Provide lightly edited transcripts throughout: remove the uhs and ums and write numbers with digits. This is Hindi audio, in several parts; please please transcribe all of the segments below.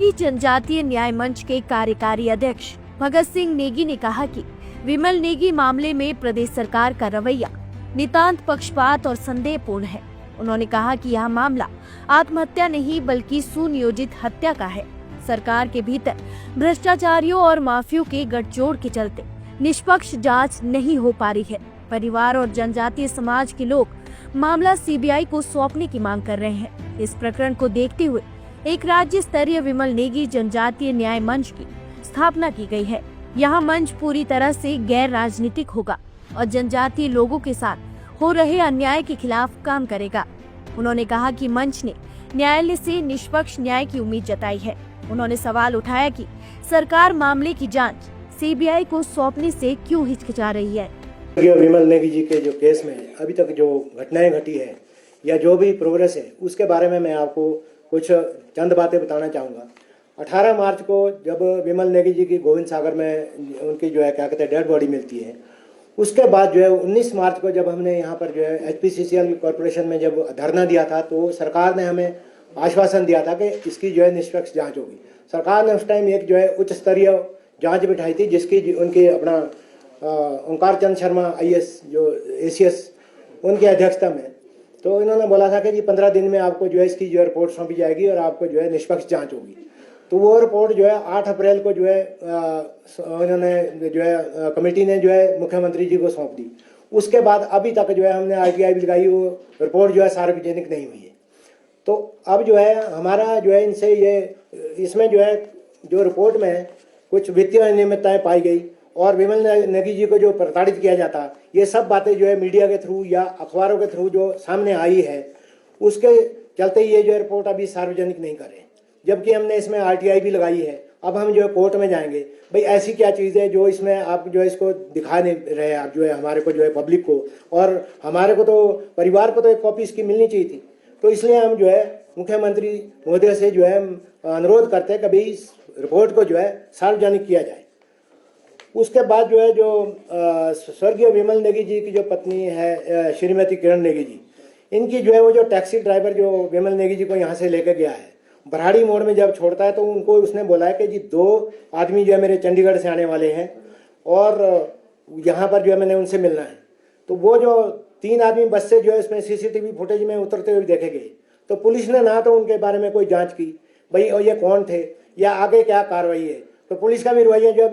ही जनजातीय न्याय मंच के कार्यकारी अध्यक्ष भगत सिंह नेगी ने कहा कि विमल नेगी मामले में प्रदेश सरकार का रवैया नितांत पक्षपात और संदेहपूर्ण है। उन्होंने कहा कि यह मामला आत्महत्या नहीं बल्कि सुनियोजित हत्या का है। सरकार के भीतर भ्रष्टाचारियों और माफियों के गठजोड़ के चलते निष्पक्ष जांच नहीं हो पा रही है। परिवार और जनजातीय समाज के लोग मामला सीबीआई को सौंपने की मांग कर रहे हैं। इस प्रकरण को देखते हुए एक राज्य स्तरीय विमल नेगी जनजातीय न्याय मंच की स्थापना की गई है। यह मंच पूरी तरह से गैर राजनीतिक होगा और जनजातीय लोगों के साथ हो रहे अन्याय के खिलाफ काम करेगा। उन्होंने कहा कि मंच ने न्यायालय से निष्पक्ष न्याय की उम्मीद जताई है। उन्होंने सवाल उठाया कि सरकार मामले की जांच सीबीआई को सौंपने से क्यों हिचकिचा रही है। विमल नेगी जी के जो केस में अभी तक जो घटनाएं घटी है या जो भी प्रोग्रेस है उसके बारे में मैं आपको कुछ चंद बातें बताना चाहूँगा। 18 मार्च को जब विमल नेगी जी की गोविंद सागर में उनकी जो है क्या कहते हैं डेड बॉडी मिलती है, उसके बाद जो है 19 मार्च को जब हमने यहाँ पर जो है HPCCL कॉरपोरेशन में जब धरना दिया था तो सरकार ने हमें आश्वासन दिया था कि इसकी जो है निष्पक्ष जांच होगी। सरकार ने उस टाइम एक जो है उच्च स्तरीय जांच बिठाई थी जिसकी उनकी अपना ओंकार चंद शर्मा IAS जो ACS उनकी अध्यक्षता में, तो इन्होंने बोला था कि जी 15 दिन में आपको जो है इसकी जो है रिपोर्ट सौंपी जाएगी और आपको जो है निष्पक्ष जांच होगी। तो वो रिपोर्ट जो है 8 अप्रैल को जो है उन्होंने जो है कमेटी ने जो है मुख्यमंत्री जी को सौंप दी। उसके बाद अभी तक जो है हमने RTI भी लगाई, वो रिपोर्ट जो है सार्वजनिक नहीं हुई है। तो अब जो है हमारा जो है इनसे ये इसमें जो है जो रिपोर्ट में कुछ वित्तीय अनियमितताएं पाई गई और विमल नेगी जी को जो प्रताड़ित किया जाता, ये सब बातें जो है मीडिया के थ्रू या अखबारों के थ्रू जो सामने आई है उसके चलते ये जो रिपोर्ट अभी सार्वजनिक नहीं करें, जबकि हमने इसमें RTI भी लगाई है। अब हम जो है कोर्ट में जाएंगे, भाई ऐसी क्या चीज़ है जो इसमें आप जो है इसको दिखा नहीं रहे, आप जो है हमारे को जो है पब्लिक को और हमारे को तो परिवार को तो एक कॉपी इसकी मिलनी चाहिए थी। तो इसलिए हम जो है मुख्यमंत्री महोदय से जो है अनुरोध करते हैं कि भाई इस रिपोर्ट को जो है सार्वजनिक किया जाए। उसके बाद जो है जो स्वर्गीय विमल नेगी जी की जो पत्नी है श्रीमती किरण नेगी जी, इनकी जो है वो जो टैक्सी ड्राइवर जो विमल नेगी जी को यहाँ से लेकर गया है, बराड़ी मोड़ में जब छोड़ता है तो उनको उसने बोला है कि जी 2 आदमी जो है मेरे चंडीगढ़ से आने वाले हैं और यहाँ पर जो है मैंने उनसे मिलना है। तो वो जो 3 आदमी बस से जो है इसमें CCTV फुटेज में उतरते हुए देखे गए। तो पुलिस ने ना तो उनके बारे में कोई जांच की भाई और ये कौन थे या आगे क्या कार्रवाई है। तो पुलिस का भी रवैया जो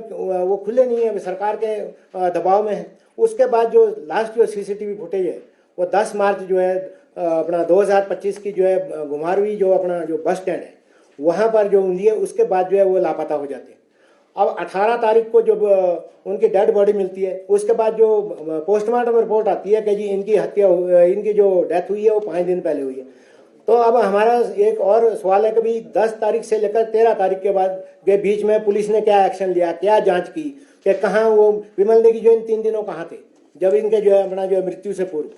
वो खुले नहीं है, सरकार के दबाव में है। उसके बाद जो लास्ट जो CCTV फुटेज है वो 10 मार्च जो है अपना 2025 की जो है घुमारवी जो अपना जो बस स्टैंड है वहाँ पर जो हुई है, उसके बाद जो है वो लापता हो जाते हैं। अब 18 तारीख को जब उनकी डेड बॉडी मिलती है उसके बाद जो पोस्टमार्टम रिपोर्ट आती है कि जी इनकी हत्या इनकी जो डेथ हुई है वो 5 दिन पहले हुई है। तो अब हमारा एक और सवाल है कि भाई 10 तारीख से लेकर 13 तारीख के बाद के बीच में पुलिस ने क्या एक्शन लिया, क्या जांच की कि कहाँ वो विमल नेगी जो इन 3 दिनों कहाँ थे जब इनके जो है अपना जो मृत्यु से पूर्व।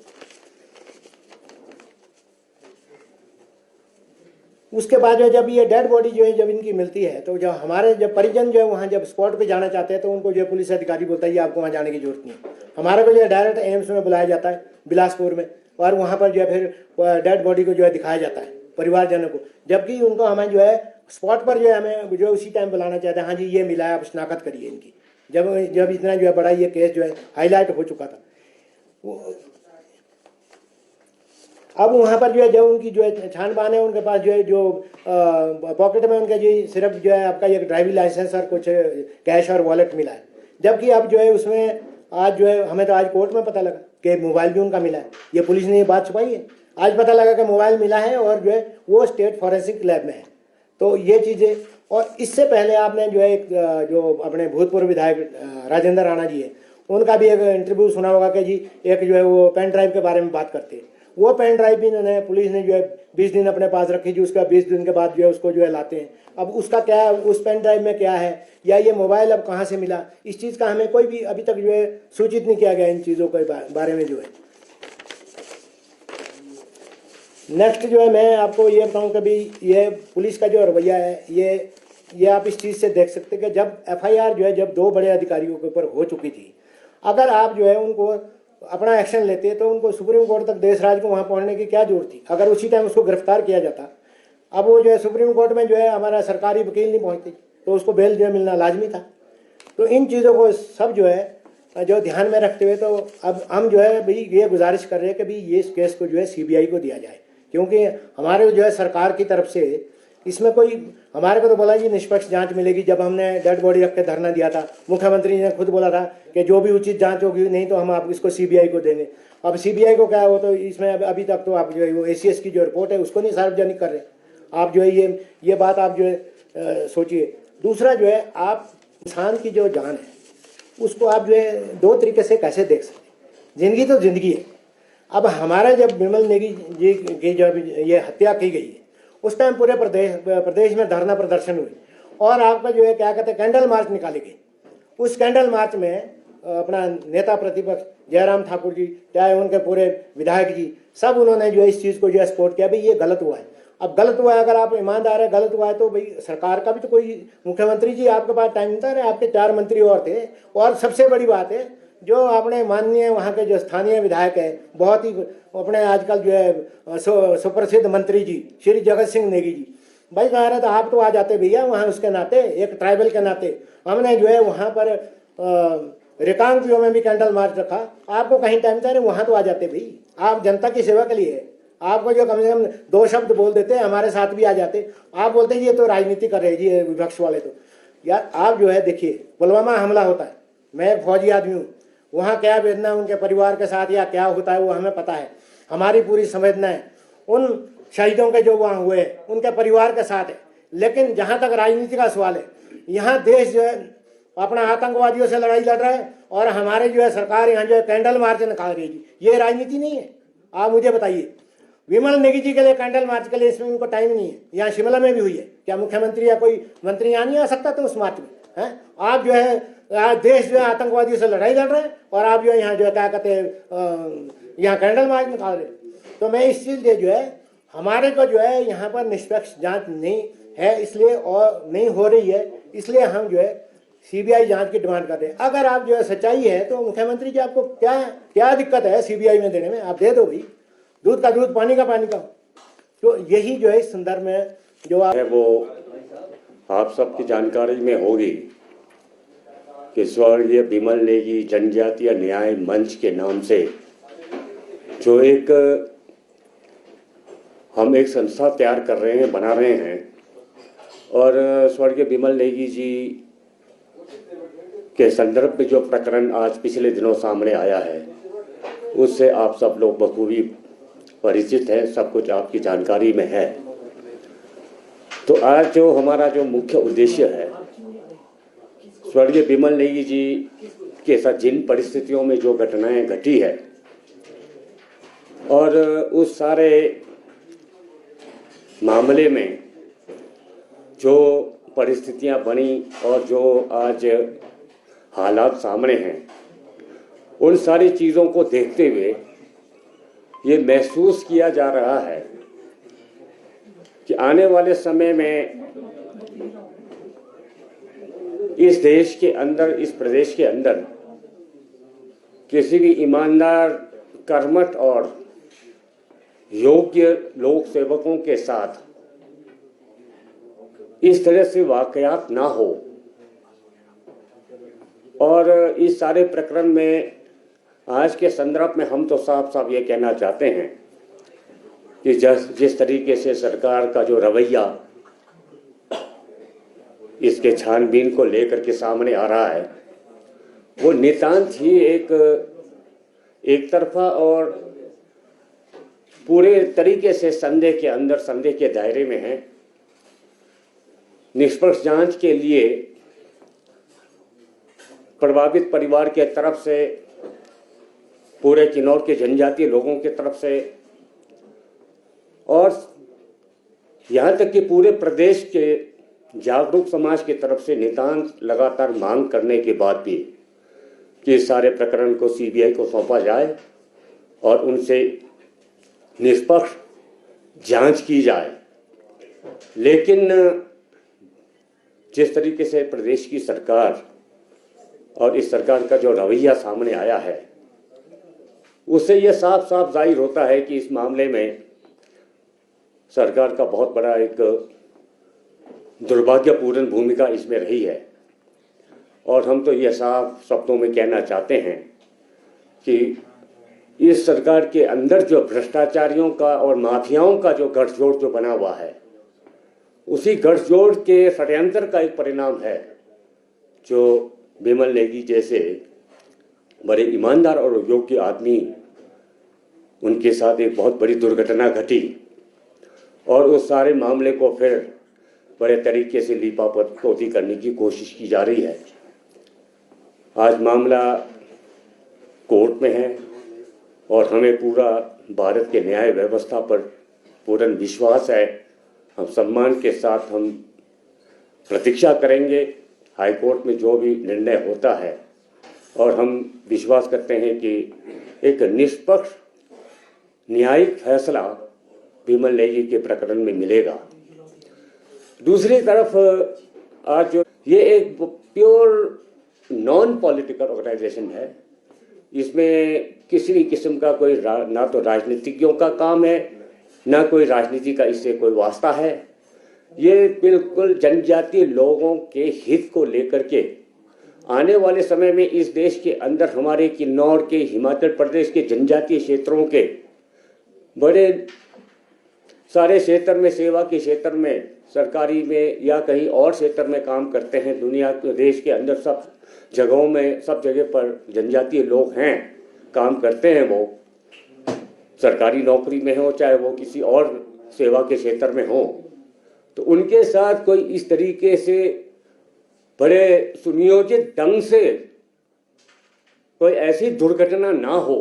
उसके बाद जो जब ये डेड बॉडी जो है जब इनकी मिलती है तो जब हमारे जब परिजन जो है वहाँ जब स्पॉट पे जाना चाहते हैं तो उनको जो पुलिस अधिकारी बोलता है आपको वहाँ जाने की जरूरत नहीं है। हमारे को जो है डायरेक्ट एम्स में बुलाया जाता है बिलासपुर में और वहाँ पर जो है फिर डेड बॉडी को जो है दिखाया जाता है परिवारजनों को, जबकि उनको हमें जो है स्पॉट पर जो है हमें जो उसी टाइम बुलाना चाहते हैं, हाँ जी ये मिला है आप शिनाख्त करिए इनकी। जब इतना जो है बड़ा ये केस जो है हाईलाइट हो चुका था। अब वहाँ पर जो है जब उनकी जो है छानबान है उनके पास जो है जो पॉकेट में उनका जो सिर्फ जो है आपका एक ड्राइविंग लाइसेंस और कुछ कैश और वॉलेट मिला है, जबकि अब जो है उसमें आज जो है हमें तो आज कोर्ट में पता लगा कि मोबाइल भी उनका मिला है। ये पुलिस ने ये बात छुपाई है, आज पता लगा कि मोबाइल मिला है और जो है वो स्टेट फॉरेंसिक लैब में है। तो ये चीज़ें, और इससे पहले आपने जो है एक जो अपने भूतपूर्व विधायक राजेंद्र राणा जी है उनका भी एक इंटरव्यू सुना होगा कि जी एक जो है वो पेन ड्राइव के बारे में बात करते हैं। वो पेन ड्राइव भी इन्होंने पुलिस ने जो है 20 दिन अपने पास रखी, जो उसका 20 दिन के बाद जो है उसको जो है लाते हैं। अब उसका क्या, उस पेन ड्राइव में क्या है या ये मोबाइल अब कहाँ से मिला, इस चीज़ का हमें कोई भी अभी तक जो है सूचित नहीं किया गया इन चीज़ों के बारे में जो है। नेक्स्ट जो है मैं आपको ये बताऊँ कि भाई ये पुलिस का जो रवैया है ये आप इस चीज़ से देख सकते हैं कि जब FIR जो है जब 2 बड़े अधिकारियों के ऊपर हो चुकी थी, अगर आप जो है उनको अपना एक्शन लेते तो उनको सुप्रीम कोर्ट तक देश राज को वहाँ पहुँचने की क्या जरूरत थी। अगर उसी टाइम उसको गिरफ्तार किया जाता अब वो जो है सुप्रीम कोर्ट में जो है हमारा सरकारी वकील नहीं पहुंचती, तो उसको बेल जो है मिलना लाजमी था। तो इन चीज़ों को सब जो है जो ध्यान में रखते हुए तो अब हम जो है भाई ये गुजारिश कर रहे हैं कि भाई ये इस केस को जो है सीबीआई को दिया जाए, क्योंकि हमारे जो है सरकार की तरफ से इसमें कोई हमारे को तो बोला जी निष्पक्ष जांच मिलेगी। जब हमने डेड बॉडी रख के धरना दिया था, मुख्यमंत्री ने खुद बोला था कि जो भी उचित जांच होगी, नहीं तो हम आप इसको सीबीआई को देंगे। अब सीबीआई को क्या हो, तो इसमें अभी तक तो आप जो है वो एसीएस की जो रिपोर्ट है उसको नहीं सार्वजनिक कर रहे। आप जो है ये बात आप जो है सोचिए। दूसरा जो है आप इंसान की जो जान है उसको आप जो है दो तरीके से कैसे देख सकते। जिंदगी तो जिंदगी है। अब हमारा जब विमल नेगी जी की जब ये हत्या की गई है उस टाइम पूरे प्रदेश में धरना प्रदर्शन हुए और आपका जो है क्या कहते हैं कैंडल मार्च निकाली गई। उस कैंडल मार्च में अपना नेता प्रतिपक्ष जयराम ठाकुर जी, चाहे उनके पूरे विधायक जी, सब उन्होंने जो है इस चीज़ को जो है सपोर्ट किया भाई ये गलत हुआ है। अब गलत हुआ है, अगर आप ईमानदार है, गलत हुआ है तो भाई सरकार का भी तो कोई, मुख्यमंत्री जी आपके पास टाइम नहीं था, आपके 4 मंत्री और थे। और सबसे बड़ी बात है जो अपने माननीय वहाँ के जो स्थानीय विधायक है, बहुत ही अपने आजकल जो है सुप्रसिद्ध मंत्री जी श्री जगत सिंह नेगी जी, भाई कह रहे तो आप तो आ जाते भैया वहाँ, उसके नाते एक ट्राइबल के नाते हमने जो है वहाँ पर रिकांगपियो में भी कैंडल मार्च रखा। आपको कहीं टाइम था, वहाँ तो आ जाते भाई, आप जनता की सेवा के लिए। आपको जो कम से कम 2 शब्द बोल देते हमारे साथ भी आ जाते। आप बोलते ये तो राजनीति कर रहे जी विपक्ष वाले। तो यार आप जो है देखिए, पुलवामा हमला होता है, मैं एक फौजी आदमी हूँ, वहाँ क्या वेदना उनके परिवार के साथ या क्या होता है वो हमें पता है। हमारी पूरी संवेदना है उन शहीदों के जो वहाँ हुए उनके परिवार के साथ है। लेकिन जहाँ तक राजनीति का सवाल है, यहाँ देश जो है अपना आतंकवादियों से लड़ाई लड़ रहा है और हमारे जो है सरकार यहाँ जो है कैंडल मार्च निकाल रही है। ये राजनीति नहीं है। आप मुझे बताइए, विमल नेगी जी के लिए कैंडल मार्च के लिए इसमें उनको टाइम नहीं है। यहाँ शिमला में भी हुई है, क्या मुख्यमंत्री या कोई मंत्री यहाँ नहीं आ सकता तो उस मार्च में है? आप जो है देश जो है आतंकवादियों से लड़ाई लड़ रहे हैं और आप जो है यहाँ जो है क्या कहते हैं यहाँ कैंडल मार्च निकाल रहे हैं। तो मैं इस चीज़ जो है हमारे को जो है यहाँ पर निष्पक्ष जांच नहीं है इसलिए, और नहीं हो रही है इसलिए हम जो है सीबीआई जांच की डिमांड कर रहे हैं। अगर आप जो है सच्चाई है तो मुख्यमंत्री जी आपको क्या दिक्कत है सीबीआई में देने में, आप दे दो भाई, दूध का दूध पानी का पानी का। तो यही जो है इस संदर्भ में जो आप है वो आप सबकी जानकारी में होगी कि स्वर्गीय विमल नेगी जनजातीय न्याय मंच के नाम से जो हम एक संस्था तैयार कर रहे हैं, बना रहे हैं, और स्वर्गीय विमल नेगी जी के संदर्भ में जो प्रकरण आज पिछले दिनों सामने आया है उससे आप सब लोग बखूबी परिचित हैं, सब कुछ आपकी जानकारी में है। तो आज जो हमारा जो मुख्य उद्देश्य है, स्वर्गीय विमल नेगी जी के साथ जिन परिस्थितियों में जो घटनाएं घटी है और उस सारे मामले में जो परिस्थितियां बनी और जो आज हालात सामने हैं, उन सारी चीज़ों को देखते हुए ये महसूस किया जा रहा है कि आने वाले समय में इस देश के अंदर, इस प्रदेश के अंदर किसी भी ईमानदार, कर्मठ और योग्य लोक सेवकों के साथ इस तरह से वाकयात ना हो। और इस सारे प्रकरण में आज के संदर्भ में हम तो साफ साफ ये कहना चाहते हैं कि जिस तरीके से सरकार का जो रवैया इसके छानबीन को लेकर के सामने आ रहा है वो नितांत ही एक तरफा और पूरे तरीके से संदेह के अंदर, संदेह के दायरे में है। निष्पक्ष जांच के लिए प्रभावित परिवार के तरफ से, पूरे किन्नौर के जनजातीय लोगों के तरफ से और यहाँ तक कि पूरे प्रदेश के जागरूक समाज की तरफ से नितांत लगातार मांग करने के बाद भी कि इस सारे प्रकरण को सीबीआई को सौंपा जाए और उनसे निष्पक्ष जांच की जाए। लेकिन जिस तरीके से प्रदेश की सरकार और इस सरकार का जो रवैया सामने आया है उससे यह साफ साफ जाहिर होता है कि इस मामले में सरकार का बहुत बड़ा एक दुर्भाग्यपूर्ण भूमिका इसमें रही है। और हम तो यह साफ शब्दों में कहना चाहते हैं कि इस सरकार के अंदर जो भ्रष्टाचारियों का और माफियाओं का जो गठजोड़ जो बना हुआ है, उसी गठजोड़ के षड्यंत्र का एक परिणाम है जो विमल नेगी जैसे बड़े ईमानदार और योग्य आदमी, उनके साथ एक बहुत बड़ी दुर्घटना घटी और उस सारे मामले को फिर बड़े तरीके से लीपापोती करने की कोशिश की जा रही है। आज मामला कोर्ट में है और हमें पूरा भारत के न्याय व्यवस्था पर पूर्ण विश्वास है। हम सम्मान के साथ हम प्रतीक्षा करेंगे हाई कोर्ट में जो भी निर्णय होता है, और हम विश्वास करते हैं कि एक निष्पक्ष न्यायिक फैसला विमल नेगी के प्रकरण में मिलेगा। दूसरी तरफ आज जो ये एक प्योर नॉन पॉलिटिकल ऑर्गेनाइजेशन है, इसमें किसी भी किस्म का कोई ना तो राजनीतिज्ञों का काम है, ना कोई राजनीति का इससे कोई वास्ता है। ये बिल्कुल जनजातीय लोगों के हित को लेकर के आने वाले समय में इस देश के अंदर हमारे किन्नौर के, हिमाचल प्रदेश के जनजातीय क्षेत्रों के बड़े सारे क्षेत्र में, सेवा के क्षेत्र में, सरकारी में या कहीं और क्षेत्र में काम करते हैं। दुनिया के देश के अंदर सब जगहों में, सब जगह पर जनजातीय लोग हैं, काम करते हैं। वो सरकारी नौकरी में हो चाहे वो किसी और सेवा के क्षेत्र में हो, तो उनके साथ कोई इस तरीके से बड़े सुनियोजित ढंग से कोई ऐसी दुर्घटना ना हो,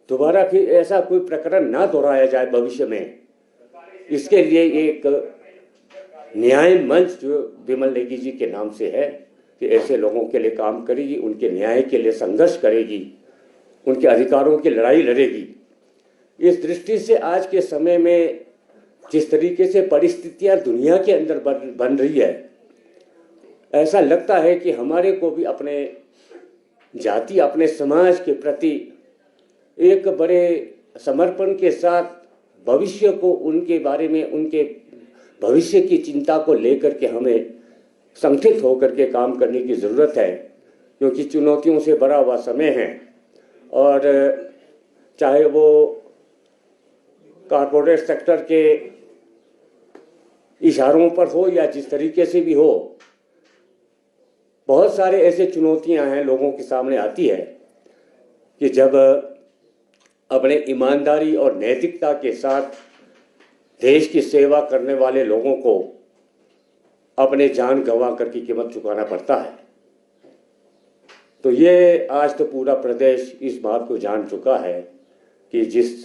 दोबारा फिर ऐसा कोई प्रकरण ना दोहराया जाए भविष्य में। इसके लिए एक न्याय मंच जो विमल नेगी जी के नाम से है कि ऐसे लोगों के लिए काम करेगी, उनके न्याय के लिए संघर्ष करेगी, उनके अधिकारों की लड़ाई लड़ेगी। इस दृष्टि से आज के समय में जिस तरीके से परिस्थितियां दुनिया के अंदर बन रही है, ऐसा लगता है कि हमारे को भी अपने जाति, अपने समाज के प्रति एक बड़े समर्पण के साथ भविष्य को, उनके बारे में, उनके भविष्य की चिंता को लेकर के हमें संगठित होकर के काम करने की ज़रूरत है, क्योंकि चुनौतियों से भरा हुआ समय है। और चाहे वो कॉर्पोरेट सेक्टर के इशारों पर हो या जिस तरीके से भी हो, बहुत सारे ऐसे चुनौतियां हैं लोगों के सामने आती है कि जब अपने ईमानदारी और नैतिकता के साथ देश की सेवा करने वाले लोगों को अपने जान गंवा करके कीमत चुकाना पड़ता है। तो ये आज तो पूरा प्रदेश इस बात को जान चुका है कि जिस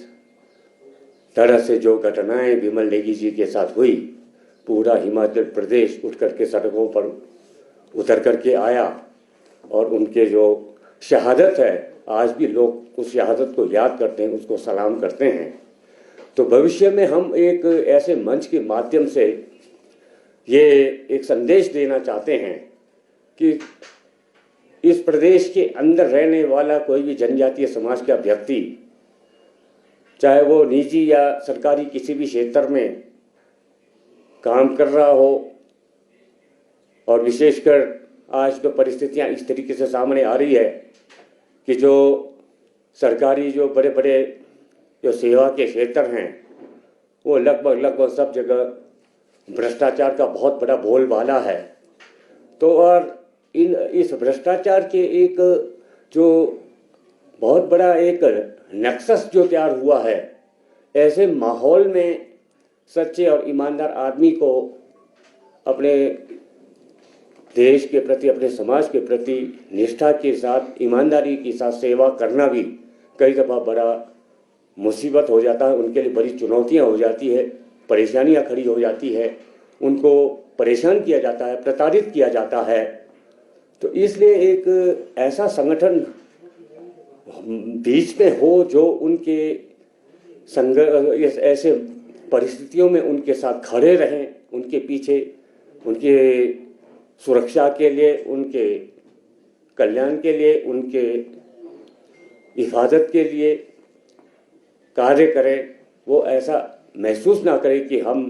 तरह से जो घटनाएं विमल नेगी जी के साथ हुई, पूरा हिमाचल प्रदेश उठ करके सड़कों पर उतर करके आया और उनके जो शहादत है, आज भी लोग उस शहादत को याद करते हैं, उसको सलाम करते हैं। तो भविष्य में हम एक ऐसे मंच के माध्यम से ये एक संदेश देना चाहते हैं कि इस प्रदेश के अंदर रहने वाला कोई भी जनजातीय समाज का व्यक्ति, चाहे वो निजी या सरकारी किसी भी क्षेत्र में काम कर रहा हो, और विशेषकर आज तो परिस्थितियां इस तरीके से सामने आ रही है कि जो सरकारी जो बड़े बड़े जो सेवा के क्षेत्र हैं, वो लगभग सब जगह भ्रष्टाचार का बहुत बड़ा बोलबाला है। तो और इस भ्रष्टाचार के एक जो बहुत बड़ा एक नेक्सस जो तैयार हुआ है, ऐसे माहौल में सच्चे और ईमानदार आदमी को अपने देश के प्रति, अपने समाज के प्रति निष्ठा के साथ, ईमानदारी के साथ सेवा करना भी कई दफ़ा बड़ा मुसीबत हो जाता है। उनके लिए बड़ी चुनौतियां हो जाती है, परेशानियां खड़ी हो जाती है, उनको परेशान किया जाता है, प्रताड़ित किया जाता है। तो इसलिए एक ऐसा संगठन बीच में हो जो उनके ऐसे परिस्थितियों में उनके साथ खड़े रहें, उनके पीछे, उनके सुरक्षा के लिए, उनके कल्याण के लिए, उनके हिफाजत के लिए कार्य करें। वो ऐसा महसूस ना करे कि हम